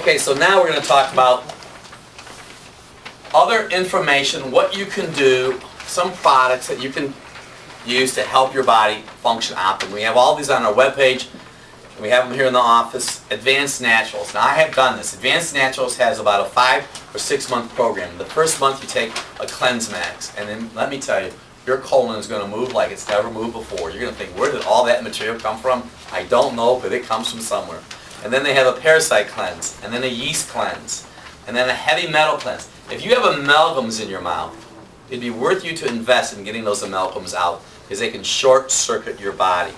Okay, so now we're going to talk about other information, what you can do, some products that you can use to help your body function optimally. We have all these on our webpage. We have them here in the office. Advanced Naturals. Now I have done this. Advanced Naturals has about a 5 or 6 month program. The first month you take a Cleanse Max, and then let me tell you, your colon is going to move like it's never moved before. You're going to think, where did all that material come from? I don't know, but it comes from somewhere. And then they have a Parasite Cleanse, and then a Yeast Cleanse, and then a Heavy Metal Cleanse. If you have amalgams in your mouth, it'd be worth you to invest in getting those amalgams out, because they can short circuit your body.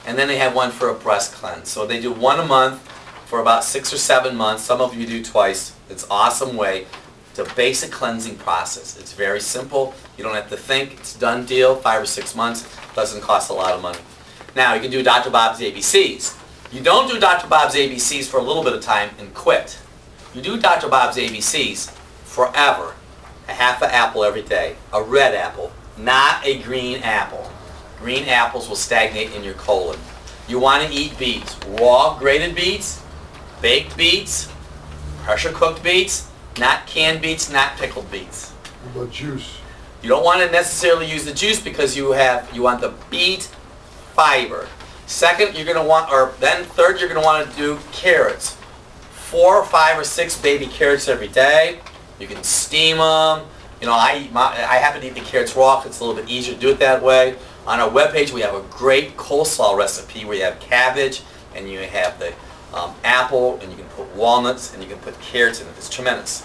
And then they have one for a breast cleanse. So they do one a month for about 6 or 7 months. Some of you do twice. It's an awesome way. It's a basic cleansing process. It's very simple. You don't have to think. It's a done deal. 5 or 6 months. Doesn't cost a lot of money. Now you can do Dr. Bob's ABCs. You don't do Dr. Bob's ABCs for a little bit of time and quit. You do Dr. Bob's ABCs forever. A half an apple every day. A red apple, not a green apple. Green apples will stagnate in your colon. You want to eat beets. Raw grated beets, baked beets, pressure cooked beets, not canned beets, not pickled beets. What about juice? You don't want to necessarily use the juice because you want the beet fiber. Second, you're going to want, or then third, you're going to want to do carrots. 4 or 5 or 6 baby carrots every day. You can steam them. You know, I happen to eat the carrots raw because it's a little bit easier to do it that way. On our webpage, we have a great coleslaw recipe where you have cabbage and you have the apple, and you can put walnuts and you can put carrots in it. It's tremendous.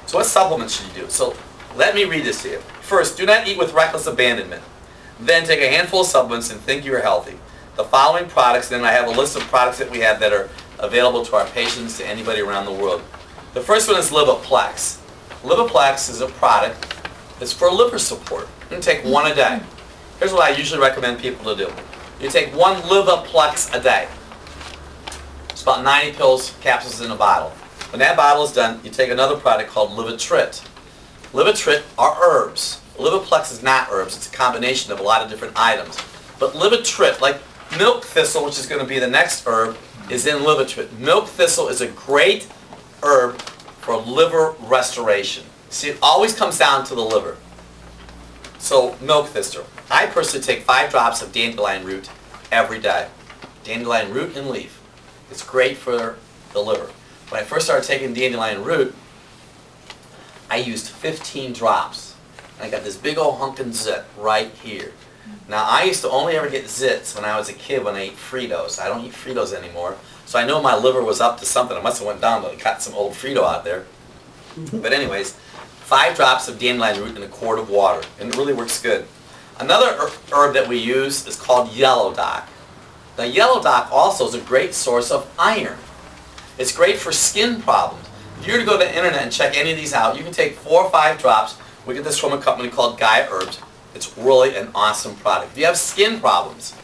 So what supplements should you do? So let me read this to you. First, do not eat with reckless abandonment. Then take a handful of supplements and think you are healthy. The following products, then I have a list of products that we have that are available to our patients, to anybody around the world. The first one is Livoplex. Livoplex is a product that's for liver support. You can take one a day. Here's what I usually recommend people to do. You take 1 Livoplex a day. It's about 90 pills, capsules in a bottle. When that bottle is done, you take another product called Livotrit. Livotrit are herbs. Livoplex is not herbs. It's a combination of a lot of different items. But Livotrit, like milk thistle, which is going to be the next herb, is in Livotrit. Milk thistle is a great herb for liver restoration. See, it always comes down to the liver. So, milk thistle. I personally take 5 drops of dandelion root every day. Dandelion root and leaf. It's great for the liver. When I first started taking dandelion root, I used 15 drops. I got this big old hunkin' zit right here. Now, I used to only ever get zits when I was a kid when I ate Fritos. I don't eat Fritos anymore. So I know my liver was up to something. I must have went down and got some old Frito out there. But anyways, 5 drops of dandelion root in a quart of water. And it really works good. Another herb that we use is called yellow dock. Now, yellow dock also is a great source of iron. It's great for skin problems. If you were to go to the internet and check any of these out, you can take 4 or 5 drops. We get this from a company called Gaia Herbs. It's really an awesome product. If you have skin problems,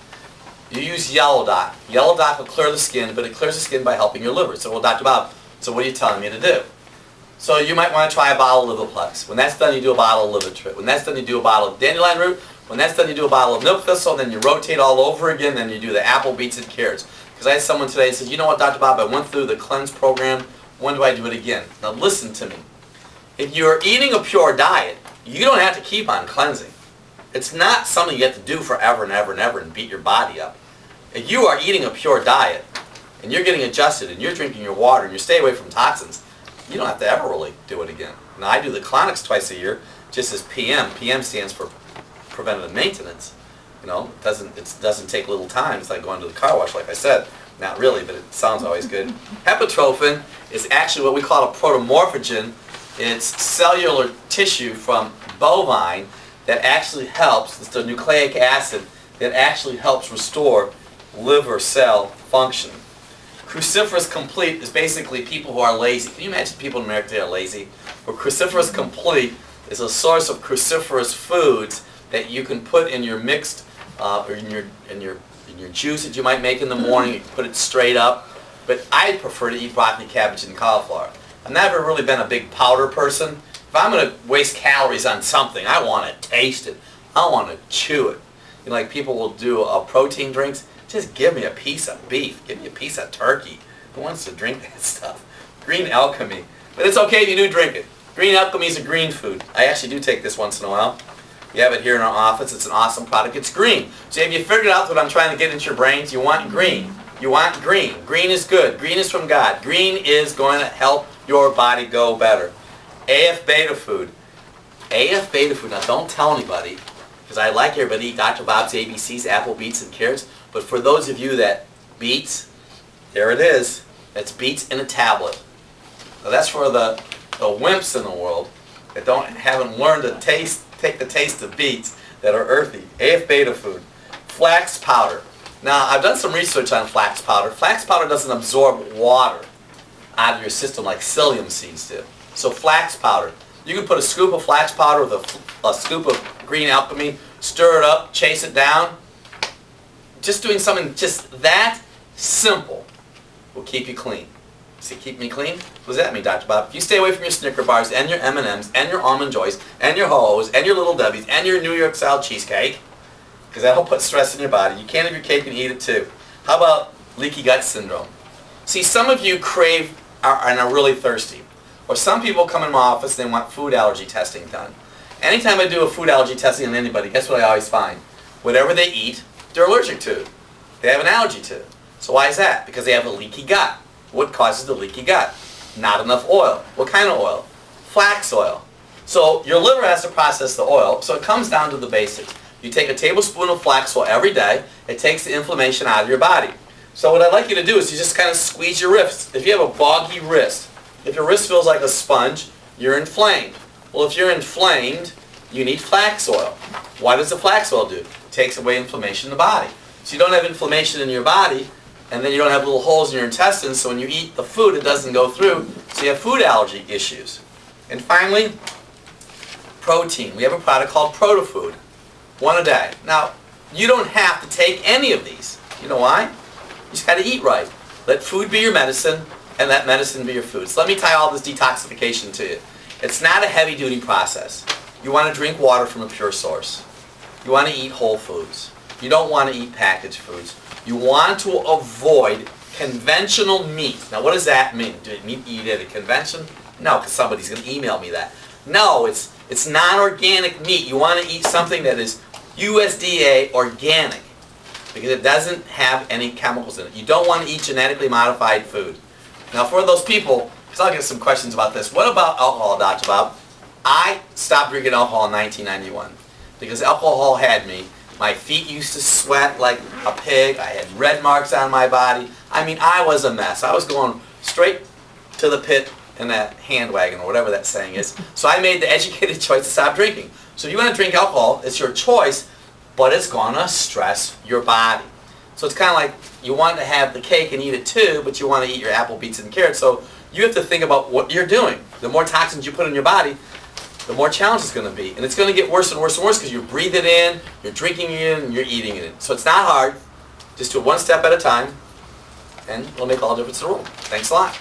you use yellow dock. Yellow dock will clear the skin, but it clears the skin by helping your liver. So, well, Dr. Bob, so what are you telling me to do? So you might want to try a bottle of Livoplex. When that's done, you do a bottle of Livotrit. When that's done, you do a bottle of dandelion root. When that's done, you do a bottle of milk thistle. Then you rotate all over again. Then you do the apple, beets, and carrots. Because I had someone today that said, you know what, Dr. Bob, I went through the cleanse program. When do I do it again? Now listen to me. If you're eating a pure diet, you don't have to keep on cleansing. It's not something you have to do forever and ever and ever and beat your body up. If you are eating a pure diet, and you're getting adjusted, and you're drinking your water, and you stay away from toxins, you don't have to ever really do it again. Now, I do the Clonics twice a year, just as PM. PM stands for preventative maintenance. You know, it doesn't take little time. It's like going to the car wash, like I said. Not really, but it sounds always good. Hepatrophin is actually what we call a protomorphogen. It's cellular tissue from bovine that actually helps. It's the nucleic acid that actually helps restore liver cell function. Cruciferous Complete is basically people who are lazy. Can you imagine people in America that are lazy? Well, Cruciferous Complete is a source of cruciferous foods that you can put in your mixed, or in your juice that you might make in the morning. You can put it straight up. But I prefer to eat broccoli, cabbage, and cauliflower. I've never really been a big powder person. If I'm going to waste calories on something, I want to taste it. I want to chew it. You know, like people will do protein drinks. Just give me a piece of beef. Give me a piece of turkey. Who wants to drink that stuff? Green alchemy. But it's okay if you do drink it. Green alchemy is a green food. I actually do take this once in a while. We have it here in our office. It's an awesome product. It's green. So have you figured out what I'm trying to get into your brains? You want green. You want green. Green is good. Green is from God. Green is going to help your body go better. AF beta food. AF beta food. Now don't tell anybody, because I like everybody to eat Dr. Bob's ABCs, apple, beets, and carrots. But for those of you that beets, there it is. It's beets in a tablet. Now that's for the wimps in the world that haven't learned to take the taste of beets that are earthy. AF beta food. Flax powder. Now I've done some research on flax powder. Flax powder doesn't absorb water out of your system like psyllium seeds do. So flax powder. You can put a scoop of flax powder with a scoop of green alchemy, stir it up, chase it down. Just doing something just that simple will keep you clean. See, keep me clean? What does that mean, Dr. Bob? If you stay away from your Snicker bars and your M&Ms and your Almond Joys and your Ho-Hos and your Little Debbie's and your New York style cheesecake, because that'll put stress in your body. You can't have your cake and eat it too. How about leaky gut syndrome? See, some of you crave and are really thirsty. Or some people come in my office and they want food allergy testing done. Anytime I do a food allergy testing on anybody, guess what I always find? Whatever they eat, they're allergic to. They have an allergy to. So why is that? Because they have a leaky gut. What causes the leaky gut? Not enough oil. What kind of oil? Flax oil. So your liver has to process the oil, so it comes down to the basics. You take a tablespoon of flax oil every day. It takes the inflammation out of your body. So what I'd like you to do is you just kind of squeeze your wrist. If you have a boggy wrist, if your wrist feels like a sponge, you're inflamed. Well, if you're inflamed, you need flax oil. What does the flax oil do? It takes away inflammation in the body. So you don't have inflammation in your body, and then you don't have little holes in your intestines, so when you eat the food, it doesn't go through, so you have food allergy issues. And finally, protein. We have a product called ProtoFood. 1 a day. Now, you don't have to take any of these. You know why? You just got to eat right. Let food be your medicine, and let medicine be your food. So let me tie all this detoxification to you. It's not a heavy-duty process. You want to drink water from a pure source. You want to eat whole foods. You don't want to eat packaged foods. You want to avoid conventional meat. Now, what does that mean? Do you eat at a convention? No, because somebody's going to email me that. No, it's non-organic meat. You want to eat something that is USDA organic, because it doesn't have any chemicals in it. You don't want to eat genetically modified food. Now, for those people, because I'll get some questions about this. What about alcohol, Dr. Bob? I stopped drinking alcohol in 1991 because alcohol had me. My feet used to sweat like a pig. I had red marks on my body. I mean, I was a mess. I was going straight to the pit in that hand wagon, or whatever that saying is. So I made the educated choice to stop drinking. So if you want to drink alcohol, it's your choice, but it's going to stress your body. So it's kind of like you want to have the cake and eat it too, but you want to eat your apple, beets, and carrots. So you have to think about what you're doing. The more toxins you put in your body, the more challenge it's going to be. And it's going to get worse and worse and worse because you breathe it in, you're drinking it in, and you're eating it in. So it's not hard. Just do it one step at a time, and it'll make all the difference in the world. Thanks a lot.